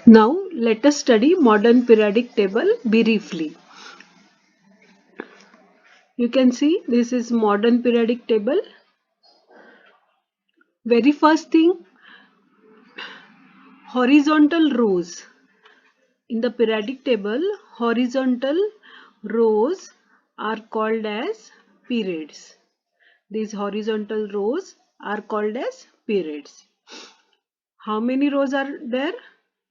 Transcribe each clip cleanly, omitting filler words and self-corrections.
Now let us study modern periodic table briefly. You can see this is modern periodic table. Very first thing, horizontal rows. In the periodic table, horizontal rows are called as periods. These horizontal rows are called as periods. How many rows are there?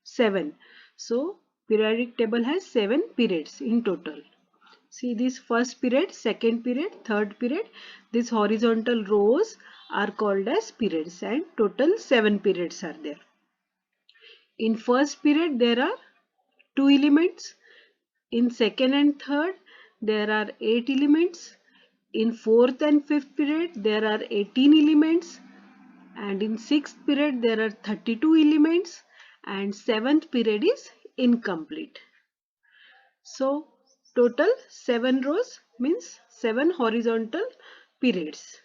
7. So periodic table has 7 periods in total. See this first period, second period, third period. These horizontal rows are called as periods and total 7 periods are there. In first period there are 2 elements. In second and third there are 8 elements. In fourth and fifth period there are 18 elements. And in sixth period there are 32 elements. And seventh period is incomplete. So total 7 rows means 7 horizontal periods.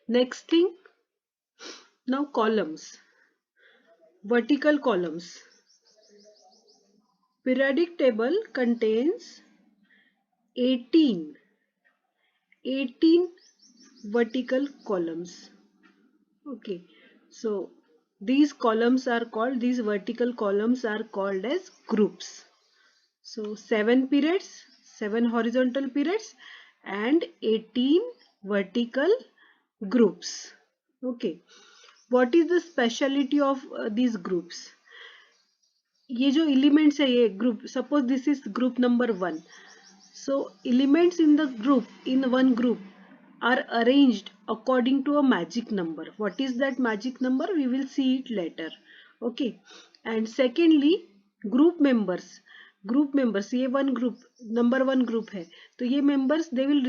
Next thing, now columns, vertical columns. Periodic table contains 18 vertical columns. Okay, so these vertical columns are called as groups. So 7 periods, 7 horizontal periods and 18 vertical groups. Okay, what is the speciality of these groups? ये जो elements है ये group, suppose this is group number 1. So elements in the group, in one group, are arranged according to a magic number. What is that magic number? We will see it later. Okay, and secondly, group members. Group members, ये one group number 1 group है तो ये members they will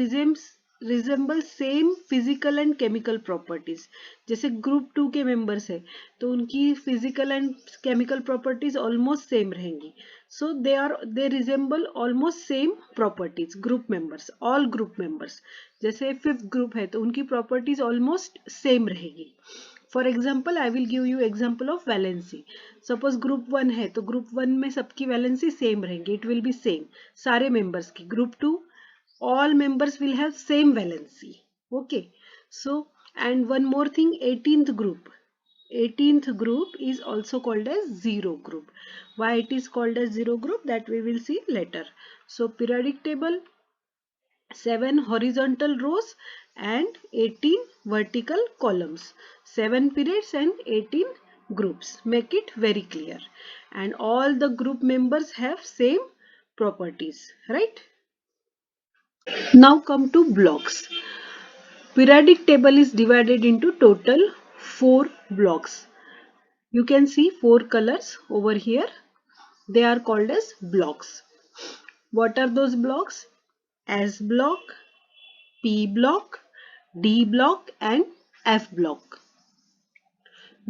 resemble same physical and chemical properties. जैसे group 2 के members है तो उनकी physical and chemical properties almost same रहेंगी. So they resemble almost same properties. Group members, all group members. जैसे फिफ्थ ग्रुप है तो उनकी प्रॉपर्टीज ऑलमोस्ट सेम रहेगी. For example I will give you example of valency. Suppose group 1 है तो group 1 में सबकी वैलेंसी सेम रहेंगी. इट विल बी सेम सारे मेंबर्स की. Group 2 all members will have same valency. Okay, so and one more thing, 18th group is also called as zero group. Why it is called as zero group, that we will see later. So periodic table, 7 horizontal rows and 18 vertical columns, 7 periods and 18 groups. Make it very clear. And all the group members have same properties, right? Now come to blocks. Periodic table is divided into total 4 blocks. You can see 4 colors over here. They are called as blocks. What are those blocks? S block, P block, D block and F block.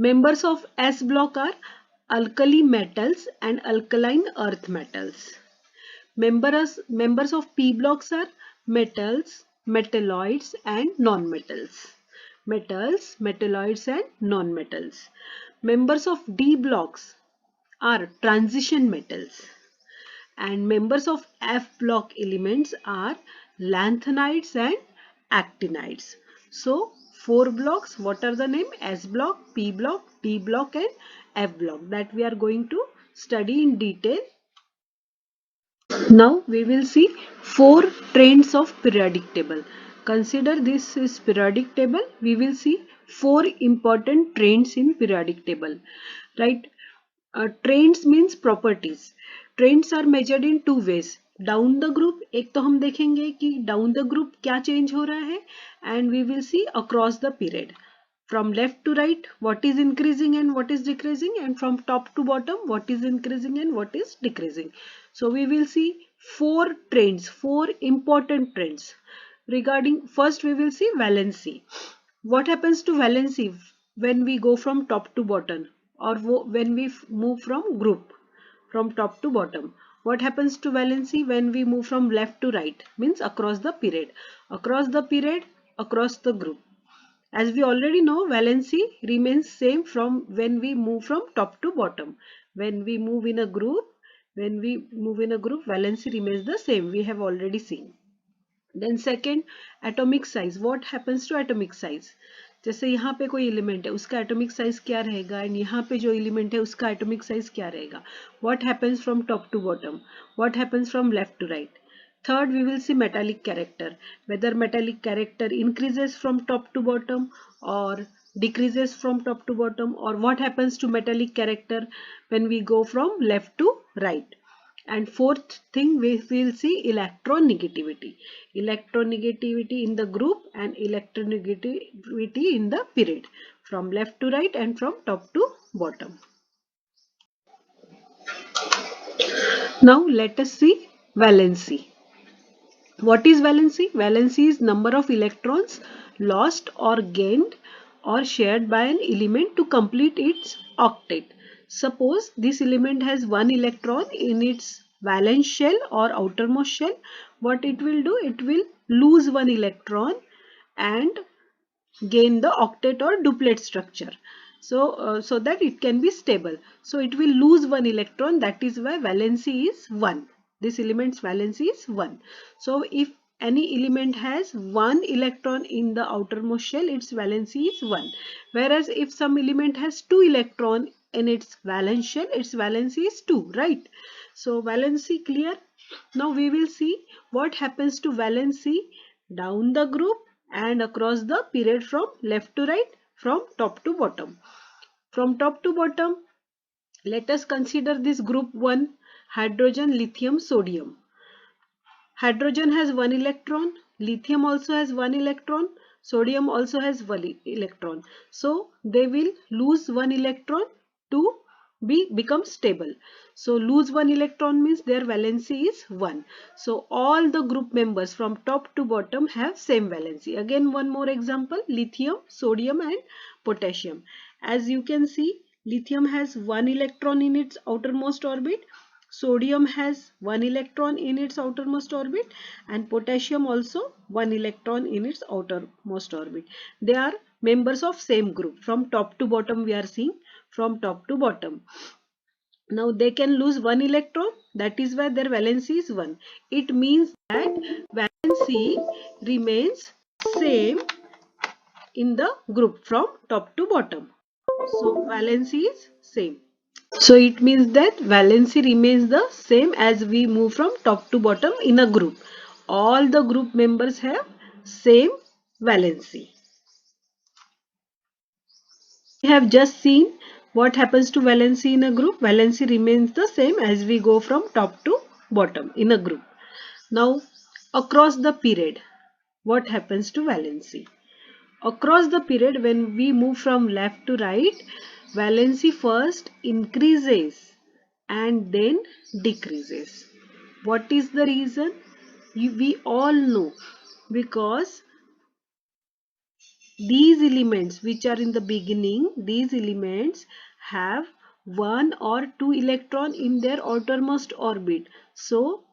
Members of S block are alkali metals and alkaline earth metals. Members of P blocks are metals, metalloids and non-metals. Metals, metalloids and non-metals. Members of D blocks are transition metals. And members of F block elements are lanthanides and actinides. So 4 blocks, what are the name? S block, P block, D block and F block, that we are going to study in detail. Now we will see 4 trends of periodic table. Consider this is periodic table. We will see 4 important trends in periodic table. Right? Trends means properties. Trends are measured in 2 ways. Down the group, एक तो हम देखेंगे कि down the group क्या change हो रहा है, and we will see across the period. From left to right, what is increasing and what is decreasing, and from top to bottom, what is increasing and what is decreasing. So we will see 4 trends, 4 important trends. Regarding, first we will see valency. What happens to valency when we go from top to bottom, or when we move from group from top to bottom? What happens to valency when we move from left to right? Means across the period, across the period, across the group. As we already know, valency remains same from when we move from top to bottom. When we move in a group, valency remains the same. We have already seen. Then second, atomic size. What happens to atomic size? जैसे यहाँ पे कोई element है, उसका atomic size क्या रहेगा, and यहाँ पे जो एलिमेंट है उसका एटॉमिक साइज क्या रहेगा. What happens from top to bottom? What happens from left to right? Third, we will see metallic character. Whether metallic character increases from top to bottom or decreases from top to bottom, or what happens to metallic character when we go from left to right. And fourth thing, we will see electronegativity. Electronegativity in the group and electronegativity in the period, from left to right and from top to bottom. Now let us see valency. What is valency? Valency is number of electrons lost or gained or shared by an element to complete its octet. Suppose this element has one electron in its valence shell or outermost shell. What it will do? It will lose one electron and gain the octet or duplet structure. So that it can be stable. So it will lose one electron. That is why valency is 1. This element's valency is 1. So if any element has one electron in the outermost shell, its valency is 1. Whereas if some element has two electron in its valence shell, its valency is 2, right? So valency clear. Now we will see what happens to valency down the group and across the period from left to right, from top to bottom. From top to bottom, let us consider this group 1, hydrogen, lithium, sodium. Hydrogen has one electron, lithium also has one electron, sodium also has one electron. So they will lose one electron to become stable. So lose one electron means their valency is 1. So all the group members from top to bottom have same valency. Again one more example, lithium, sodium and potassium. As you can see, lithium has one electron in its outermost orbit, sodium has one electron in its outermost orbit, and potassium also one electron in its outermost orbit. They are members of same group. From top to bottom we are seeing, from top to bottom. Now they can lose one electron, that is why their valency is 1. It means that valency remains same in the group from top to bottom. So valency is same. So it means that valency remains the same as we move from top to bottom in a group. All the group members have same valency. We have just seen what happens to valency in a group. Valency remains the same as we go from top to bottom in a group. Now across the period, what happens to valency? Across the period, when we move from left to right, valency first increases and then decreases. What is the reason? We all know, because these elements which are in the beginning, these elements have one or two electron in their outermost orbit. So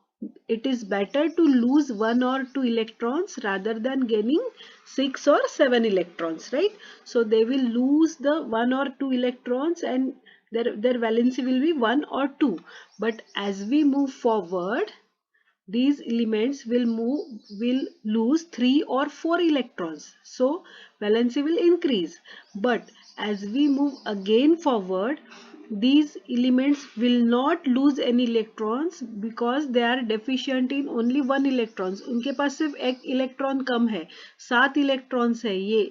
it is better to lose one or two electrons rather than gaining 6 or 7 electrons, right? So they will lose the one or two electrons and their valency will be 1 or 2. But as we move forward, these elements will lose 3 or 4 electrons. So valency will increase. But as we move again forward, these elements will not lose any electrons because they are deficient in only one electrons. उनके पास सिर्फ एक electron कम है, 7 electrons है ये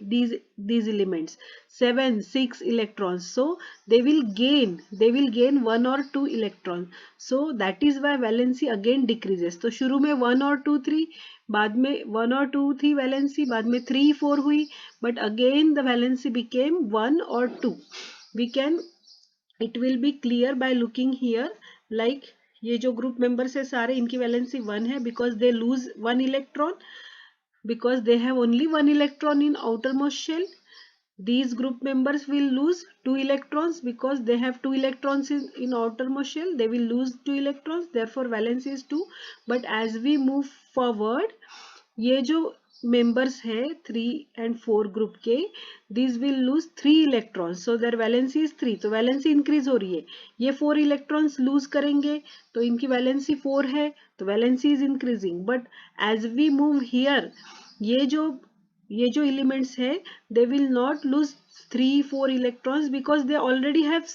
these elements, 7 6 electrons. So they will gain 1 or 2 electrons. So that is why valency again decreases. तो शुरू में 1 or 2 3, बाद में 1 or 2 3 valency, बाद में 3 4 हुई, but again the valency became 1 or 2. It will be clear by looking here, like ये जो group members है सारे, इनकी valency 1 है because they lose one electron, because they have only one electron in outermost shell. These group members will lose 2 electrons because they have 2 electrons in outermost shell. They will lose 2 electrons, therefore valency is 2. But as we move forward, ये जो members है 3 and 4 group के, these will lose 3 electrons, so their valency is 3, तो valency increase हो रही है. ये 4 electrons loose करेंगे तो इनकी वैलेंसी 4 है, तो valency is increasing. But as we move here, ये जो एलिमेंट्स है they will not lose 3-4 electrons because they already have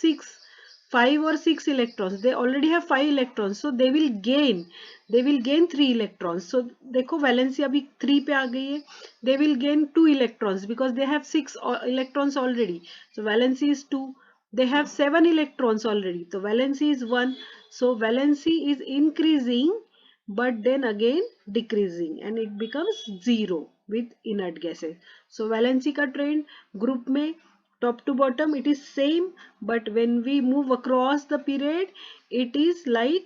5 or 6 electrons. They already have 5 electrons, so they will gain 3 electrons. So देखो valency अभी 3 पे आ गई है. They will gain 2 electrons because they have 6 electrons already. So valency is 2. They have 7 electrons already. So valency is 1. So valency is increasing, but then again decreasing, and it becomes 0 with inert gases. So valency का trend group में top to bottom it is same, but when we move across the period it is like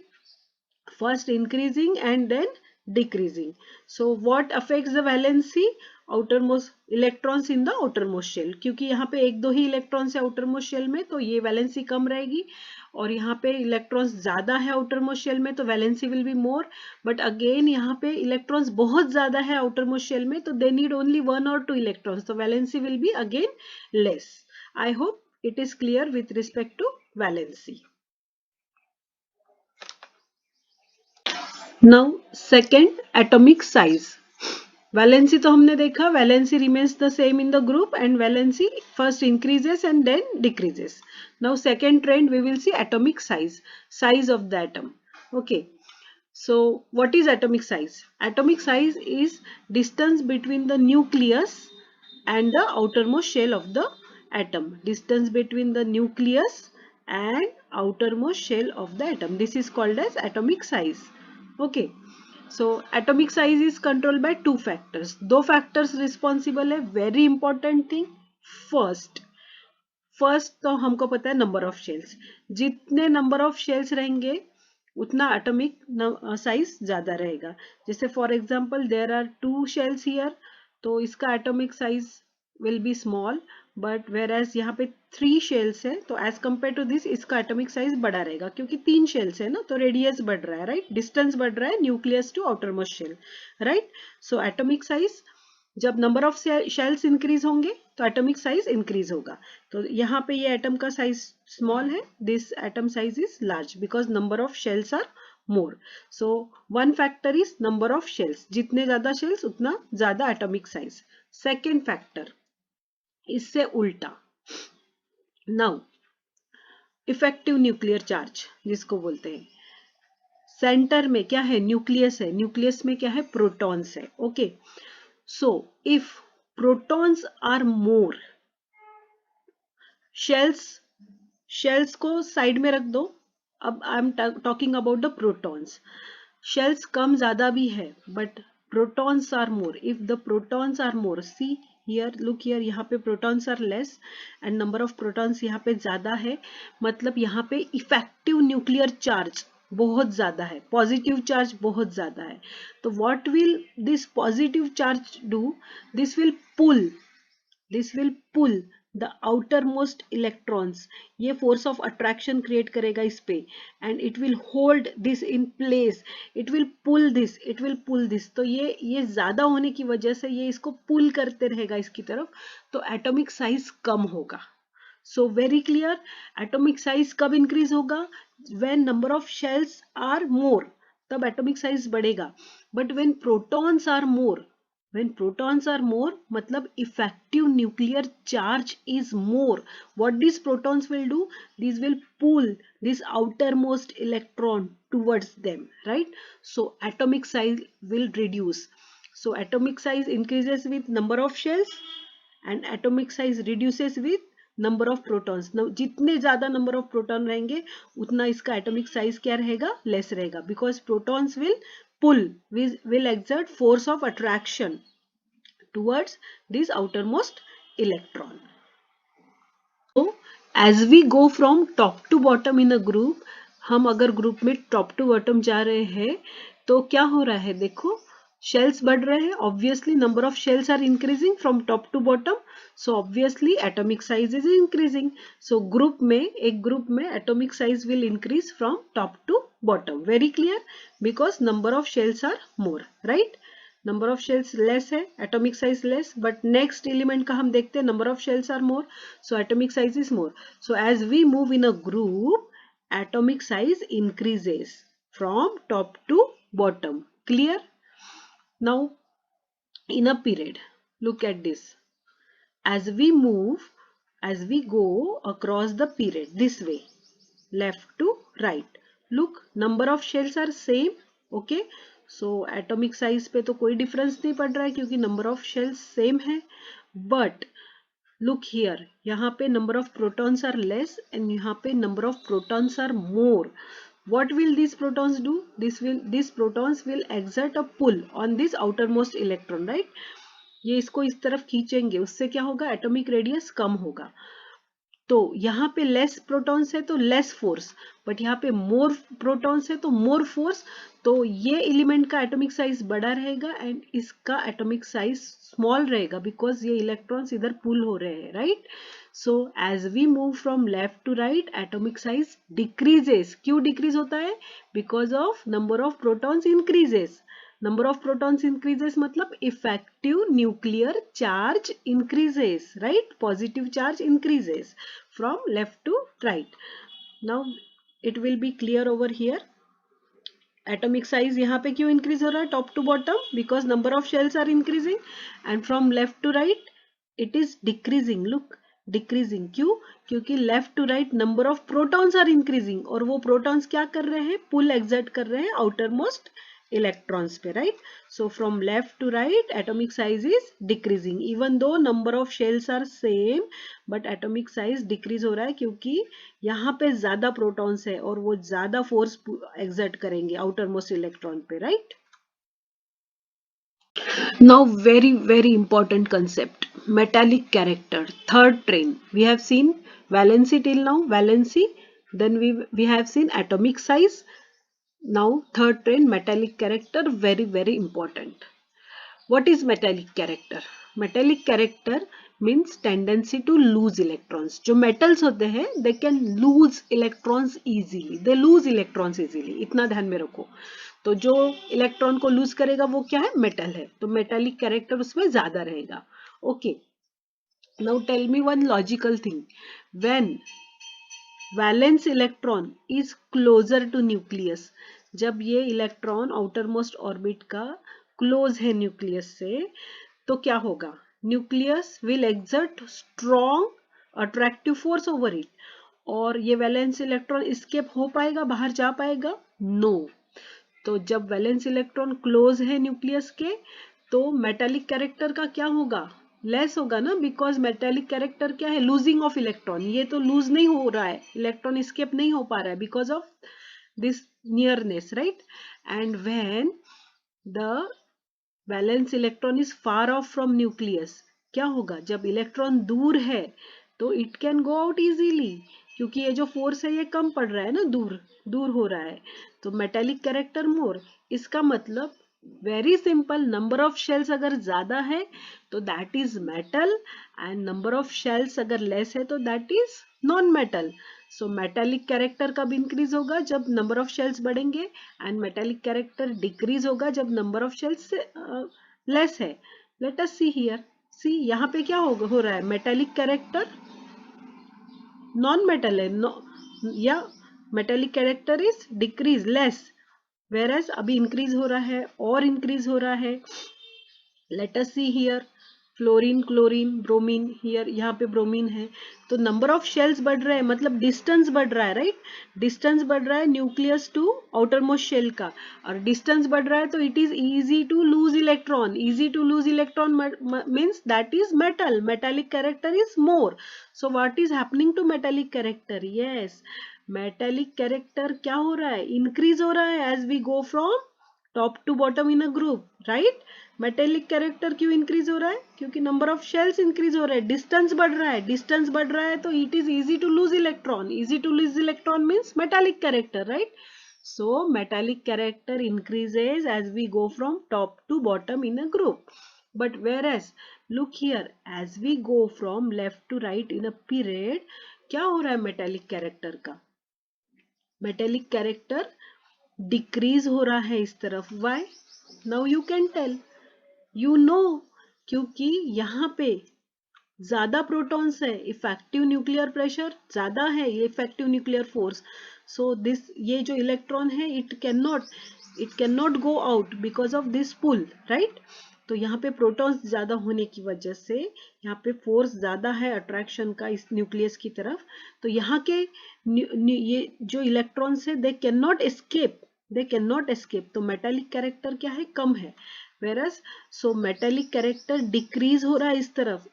first increasing and then decreasing. So what affects the valency? outermost electrons in the outermost shell, क्योंकि यहाँ पे 1-2 ही electrons है outermost shell में, तो ये valency कम रहेगी. और यहाँ पे इलेक्ट्रॉन्स ज्यादा है outermost shell में, तो valency will be more. But again यहाँ पे इलेक्ट्रॉन्स बहुत ज्यादा है outermost shell में, तो they need only 1 or 2 electrons, तो valency will be again less. I hope it is clear with respect to valency. Now second, atomic size. Valency तो हमने देखा, valency remains the same in the group and valency first increases and then decreases. Now second trend we will see atomic size of the atom. Okay, so what is atomic size? Atomic size is distance between the nucleus and the outermost shell of the atom. Distance between the nucleus and outermost shell of the atom. This is called as atomic size. Okay. So atomic size is controlled by 2 factors. 2 factors responsible है. Very important thing. First तो हमको पता है number of shells. जितने number of shells रहेंगे उतना atomic size ज़्यादा रहेगा. जैसे for example there are 2 shells here, तो इसका atomic size will be small, but whereas यहाँ पे 3 shells है, तो as compared to this इसका atomic size बड़ा रहेगा, क्योंकि 3 shells है ना, तो radius बढ़ रहा है, right? Distance बढ़ रहा है nucleus to outermost shell, right? So atomic size, जब नंबर ऑफ शेल्स इंक्रीज होंगे तो एटॉमिक साइज इंक्रीज होगा. तो यहाँ पे ये एटम का साइज स्मॉल है, this atom size is large because number of shells are more. So one factor is number of shells, जितने ज्यादा शेल्स उतना ज्यादा एटॉमिक साइज. सेकेंड फैक्टर इससे उल्टा. नाउ इफेक्टिव न्यूक्लियर चार्ज जिसको बोलते हैं, सेंटर में क्या है? न्यूक्लियस है. न्यूक्लियस में क्या है? प्रोटॉन्स है. Okay, so if protons are more, shells को साइड में रख दो. अब I am talking about the protons. Shells कम ज्यादा भी है, but protons are more. If the protons are more, see here, look here, यहाँ पे protons are less and number of protons यहाँ पे ज्यादा है. मतलब यहाँ पे इफेक्टिव न्यूक्लियर चार्ज बहुत ज्यादा है, पॉजिटिव चार्ज बहुत ज्यादा है. तो what will this positive charge do? This will pull the outermost electrons. ये फोर्स ऑफ अट्रैक्शन क्रिएट करेगा इस पे, and it will hold this in place. It will pull this. तो ये ज्यादा होने की वजह से ये इसको पुल करते रहेगा इसकी तरफ, तो एटॉमिक साइज कम होगा. So very clear, atomic size कब इंक्रीज होगा? when number of shells are more, तब atomic size बढ़ेगा. but when protons are more, मतलब effective nuclear charge is more. what these protons will do? These will pull this outermost electron towards them, right? So atomic size will reduce. So atomic size increases with number of shells and atomic size reduces with number of protons. जितने ज्यादा number of proton रहेंगे उतना इसका atomic size क्या रहेगा? Less रहेगा, because protons will pull, will exert force of attraction towards this outermost electron. तो as we go from top to bottom in a group, हम अगर ग्रुप में टॉप टू बॉटम जा रहे हैं तो क्या हो रहा है? देखो, शेल्स बढ़ रहे हैं. Obviously number of shells are increasing from top to bottom, so obviously atomic size is increasing. So एक ग्रुप में atomic size will increase from top to bottom. Very clear, because number of shells are more, right? Number of shells less है, atomic size less, but next element का हम देखते हैं number of shells are more, so atomic size is more. So as we move in a group, atomic size increases from top to bottom. Clear? Now in a period, look at this. As we move, as we go across the period this way, left to right, look, number of shells are same. Okay, so atomic size पे तो कोई difference नहीं पड़ रहा है क्योंकि number of shells same है. But look here, यहाँ पे number of protons are less and यहाँ पे number of protons are more. What will these protons do? These protons will exert a pull on this outermost electron, right? ये इसको इस तरफ खींचेंगे, उससे क्या होगा, एटॉमिक रेडियस कम होगा. तो यहाँ पे लेस प्रोटॉन्स है तो लेस फोर्स, बट यहाँ पे मोर प्रोटॉन्स है तो मोर फोर्स. तो ये एलिमेंट का एटॉमिक साइज बड़ा रहेगा एंड इसका एटॉमिक साइज स्मॉल रहेगा बिकॉज ये इलेक्ट्रॉन्स इधर पुल हो रहे हैं, right. So as we move from left to right, atomic size decreases. क्यों डिक्रीज होता है? Because of number of protons increases. Number of protons increases मतलब effective nuclear charge increases, right. Positive charge increases from left to right. Now it will be clear over here. Atomic size यहाँ पे क्यों increase हो रहा है top to bottom? Because number of shells are increasing, and from left to right it is decreasing. Look, decreasing. क्यों? क्योंकि left to right number of protons are increasing और वो protons क्या कर रहे हैं? Pull exert कर रहे हैं outermost electrons पे, right. So from left to right atomic size is decreasing even though number of shells are same, but atomic size decrease हो रहा है क्योंकि यहाँ पे ज्यादा protons है और वो ज्यादा force exert करेंगे outermost electron पे, right. Now very important concept, metallic character. Third train we have seen valency till now, valency, then we have seen atomic size. Now third train, metallic character, very important. What is metallic character? Metallic character means tendency to lose electrons. जो metals होते हैं they can lose electrons easily. They lose electrons easily. इतना ध्यान में रखो. तो जो electron को लूज करेगा वो क्या है? मेटल है. तो मेटालिक कैरेक्टर उसमें ज्यादा रहेगा. Okay, now tell me one logical thing. When valence electron is closer to nucleus, जब ये इलेक्ट्रॉन आउटर मोस्ट ऑर्बिट का क्लोज है न्यूक्लियस से, तो क्या होगा? Nucleus will exert strong attractive force over it. और ये वैलेंस इलेक्ट्रॉन एस्केप हो पाएगा, बाहर जा पाएगा? नो. तो जब वैलेंस इलेक्ट्रॉन क्लोज है न्यूक्लियस के, तो मेटालिक कैरेक्टर का क्या होगा? लेस होगा ना, बिकॉज मेटालिक कैरेक्टर क्या है? Losing of electron. ये तो लूज नहीं हो रहा है, इलेक्ट्रॉन एस्केप नहीं हो पा रहा है because of this nearness, right. And when the valence electron is far of from nucleus, क्या होगा? जब इलेक्ट्रॉन दूर है तो it can go out easily, क्योंकि ये जो फोर्स है ये कम पड़ रहा है ना, दूर हो रहा है. तो मेटालिक कैरेक्टर मोर, इसका मतलब very simple, number of shells अगर ज्यादा है तो that is metal and number of shells अगर लेस है तो that is non metal. So metallic character कब इंक्रीज होगा? जब नंबर ऑफ शेल्स बढ़ेंगे, एंड मेटालिक कैरेक्टर डिक्रीज होगा जब नंबर ऑफ शेल्स लेस है. Let us see here. See यहाँ पे क्या हो रहा है? मेटालिक कैरेक्टर नॉन मेटल है, या metallic character is decrease less, whereas अभी इंक्रीज हो रहा है और इंक्रीज हो रहा है. Let us see here, fluorine, chlorine, bromine. Here यहाँ पे ब्रोमीन है, तो नंबर ऑफ शेल्स बढ़ रहे हैं, मतलब डिस्टेंस बढ़ रहा है, राइट. डिस्टेंस बढ़ रहा है nucleus to outermost shell का, और डिस्टेंस बढ़ रहा है तो it is easy to lose electron. Easy to lose electron means that is metal. Metallic character is more. So what is happening to metallic character? Yes, metallic character क्या हो रहा है? इंक्रीज हो रहा है as we go from top to bottom in a group, right. Metallic character क्यों increase हो रहा है? क्योंकि नंबर ऑफ शेल्स इंक्रीज हो रहा है, डिस्टेंस बढ़ रहा है. डिस्टेंस बढ़ रहा है तो it is easy to lose electron. Easy to lose electron means metallic character, right. So metallic character increases as we go from top to bottom in a group. But whereas look here, as we go from left to right in a period, क्या हो रहा है metallic character का? Metallic character decrease हो रहा है इस तरफ. Why? Now you can tell. You know, क्योंकि यहाँ पे ज्यादा प्रोटॉन्स है, इफेक्टिव न्यूक्लियर प्रेशर ज्यादा है, effective nuclear force, so this ये जो इलेक्ट्रॉन है it can not go out because of this pull, right. तो यहाँ पे प्रोटॉन्स ज्यादा होने की वजह से यहाँ पे फोर्स ज्यादा है अट्रैक्शन का इस न्यूक्लियस की तरफ, तो यहाँ के ये जो इलेक्ट्रॉन्स है दे कैन नॉट एस्केप, तो मेटालिक कैरेक्टर क्या है, कम है। वेरस सो मेटेलिक कैरेक्टर डिक्रीज हो रहा है,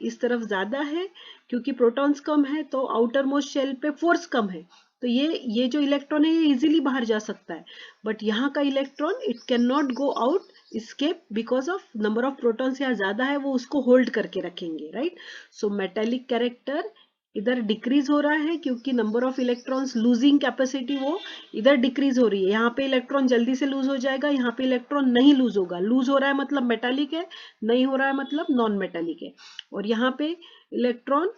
इस तरफ ज्यादा है, क्योंकि प्रोटॉन्स कम है तो आउटर मोस्ट शेल पे फोर्स कम है, तो ये जो इलेक्ट्रॉन है ये इजीली बाहर जा सकता है, बट यहाँ का electron it can not go out escape because of number of protons यहाँ ज्यादा है, वो उसको होल्ड करके रखेंगे, राइट। सो मेटेलिक कैरेक्टर इधर डिक्रीज हो रहा है क्योंकि number of electrons losing capacity वो इधर डिक्रीज हो रही है, यहाँ पे इलेक्ट्रॉन जल्दी से लूज हो जाएगा, यहाँ पे इलेक्ट्रॉन नहीं लूज होगा, लूज हो रहा है मतलब मेटालिक है, नहीं हो रहा है मतलब नॉन मेटालिक है, और यहाँ पे इलेक्ट्रॉन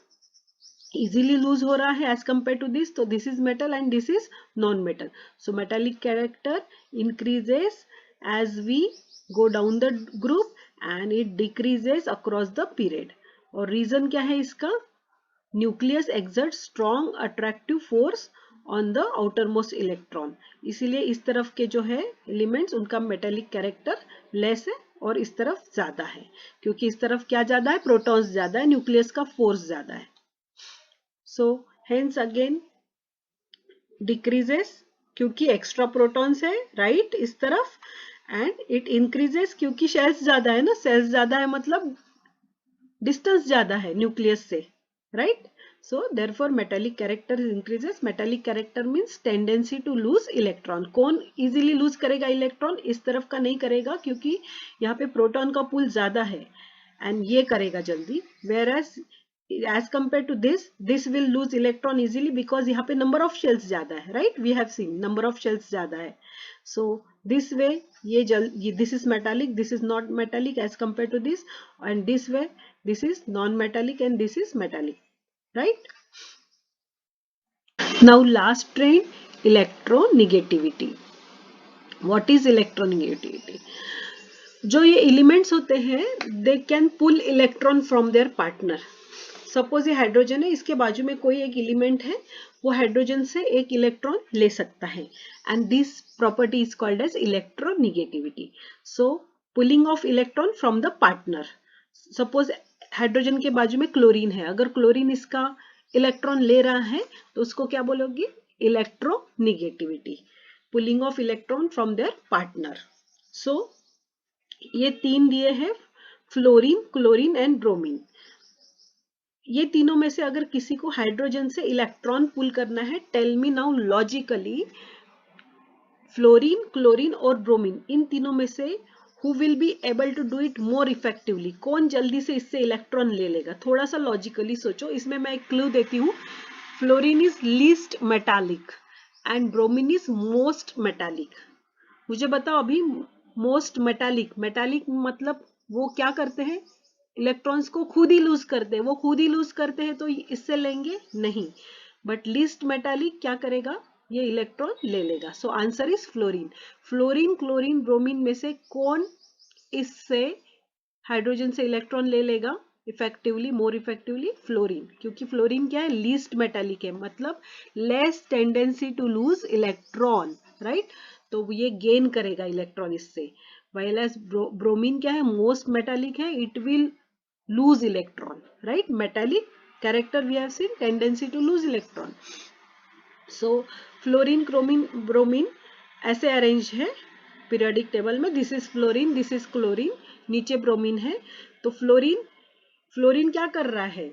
easily lose हो रहा है as compared to this, तो this is metal and this is non-metal. So metallic character increases as we go down the group and it decreases across the period. और reason क्या है इसका, nucleus exerts strong attractive force on the outermost electron, इसीलिए इस तरफ के जो है एलिमेंट्स उनका मेटेलिक कैरेक्टर लेस है और इस तरफ ज्यादा है, क्योंकि इस तरफ क्या ज्यादा है, प्रोटॉन्स ज्यादा है, न्यूक्लियस का फोर्स ज्यादा है। So hence again decreases क्योंकि एक्स्ट्रा प्रोटॉन्स है, राइट, इस तरफ, एंड इट इंक्रीजेस क्योंकि शेल्स ज्यादा है ना, सेल्स ज्यादा है मतलब डिस्टेंस ज्यादा है न्यूक्लियस से, right. So therefore metallic character increases, metallic character means tendency to lose electron, कौन इजीली लूज करेगा इलेक्ट्रॉन, इस तरफ का नहीं करेगा क्योंकि यहाँ पे प्रोटॉन का पुल ज्यादा है एंड ये करेगा जल्दी, whereas as compared to this will lose electron easily because यहाँ पे number of shells ज्यादा है, right, we have seen number of shells ज्यादा है, so this way ये this is metallic, this is not metallic as compared to this, and this way this is non-metallic and this is metallic, right. Now last train, electronegativity. What is electronegativity? जो ये elements होते हैं they can pull electron from their partner, suppose ये hydrogen है, इसके बाजू में कोई एक एलिमेंट है, वो हाइड्रोजन से एक इलेक्ट्रॉन ले सकता है, and this property is called as electronegativity. So pulling of electron from the partner, suppose hydrogen के बाजू में क्लोरीन है, अगर क्लोरीन इसका इलेक्ट्रॉन ले रहा है तो उसको क्या बोलोगे, electronegativity, pulling of electron from their partner. So ये तीन दिए हैं, फ्लोरीन, क्लोरीन एंड ब्रोमीन, ये तीनों में से अगर किसी को हाइड्रोजन से इलेक्ट्रॉन पुल करना है, tell me now logically, fluorine, chlorine और ब्रोमीन, इन तीनों में से who will be able to do it more effectively, कौन जल्दी से इससे इलेक्ट्रॉन ले लेगा, थोड़ा सा लॉजिकली सोचो। इसमें मैं एक क्लू देती हूँ, fluorine is least metallic and bromine is most metallic. मुझे बताओ अभी, मोस्ट मेटालिक, मेटालिक मतलब वो क्या करते हैं, इलेक्ट्रॉन्स को खुद ही लूज करते हैं, वो खुद ही लूज करते हैं तो इससे लेंगे नहीं, बट लीस्ट मेटालिक क्या करेगा, ये इलेक्ट्रॉन ले लेगा। So answer is fluorine. Fluorine, chlorine, bromine में से कौन इससे हाइड्रोजन से इलेक्ट्रॉन ले लेगा इफेक्टिवली, मोर इफेक्टिवली, फ्लोरीन, क्योंकि फ्लोरीन क्या है, लीस्ट मेटालिक है, मतलब less tendency to lose electron, right, तो ये गेन करेगा इलेक्ट्रॉन इससे। while as ब्रोमीन क्या है, मोस्ट मेटालिक है, it will lose electron, right, metallic character we have seen, tendency to lose electron. So fluorine, chromine, bromine ऐसे arrange है periodic table में, this is fluorine, this is chlorine, नीचे bromine है, तो fluorine क्या कर रहा है,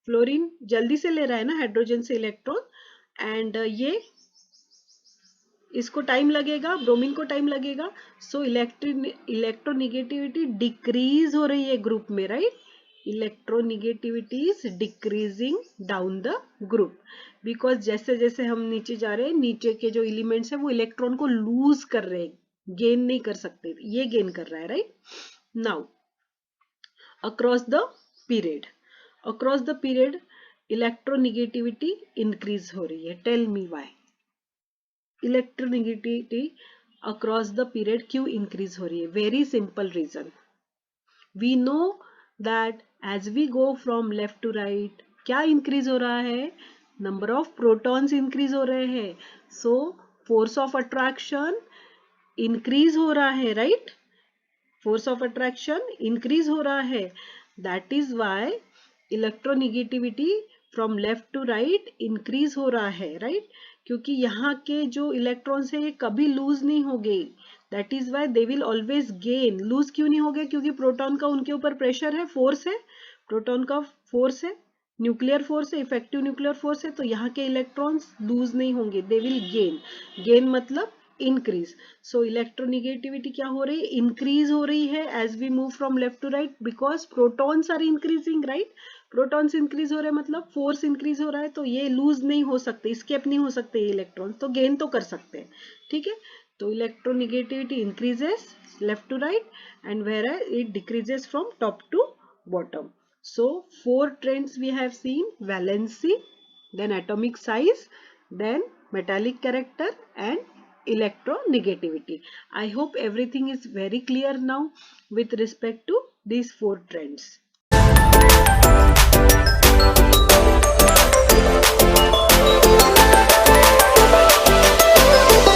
फ्लोरीन जल्दी से ले रहा है ना हाइड्रोजन से इलेक्ट्रॉन, एंड ये इसको टाइम लगेगा, ब्रोमीन को टाइम लगेगा, सो इलेक्ट्रोनेगेटिविटी डिक्रीज हो रही है ग्रुप में, right, electronegativity is decreasing down the group, because जैसे जैसे हम नीचे जा रहे हैं, नीचे के जो एलिमेंट्स है वो इलेक्ट्रॉन को लूज कर रहे हैं, गेन नहीं कर सकते, ये गेन कर रहा है, right. Now across the period electronegativity increase हो रही है, tell me why electronegativity across the period क्यों इंक्रीज हो रही है, very simple reason, We know that as we go from left to right, क्या increase हो रहा है? Number of protons increase हो रहे हैं. So force of attraction increase हो रहा है, right? Force of attraction increase हो रहा है. That is why electronegativity from left to right increase हो रहा है, right? क्योंकि यहाँ के जो इलेक्ट्रॉन्स है ये कभी लूज नहीं हो गए. That is why they will always gain. Lose क्यों नहीं हो गए? क्योंकि प्रोटॉन का उनके ऊपर प्रेशर है, फोर्स है, प्रोटॉन का फोर्स है, न्यूक्लियर फोर्स है, इफेक्टिव न्यूक्लियर फोर्स है. तो यहाँ के इलेक्ट्रॉन्स लूज नहीं होंगे, दे विल गेन. गेन मतलब इंक्रीज. सो इलेक्ट्रोनिगेटिविटी क्या हो रही है? इंक्रीज हो रही है as we move from left to right, because protons are increasing, right? Protons increase हो रहे हैं मतलब फोर्स इंक्रीज हो रहा है, तो ये लूज नहीं हो सकते, स्केप नहीं हो सकते ये इलेक्ट्रॉन, तो गेन तो कर सकते हैं. ठीक है, तो electronegativity increases left to right and where it decreases from top to bottom. So 4 trends we have seen: valency, then atomic size, then metallic character and electronegativity. I hope everything is very clear now with respect to these 4 trends.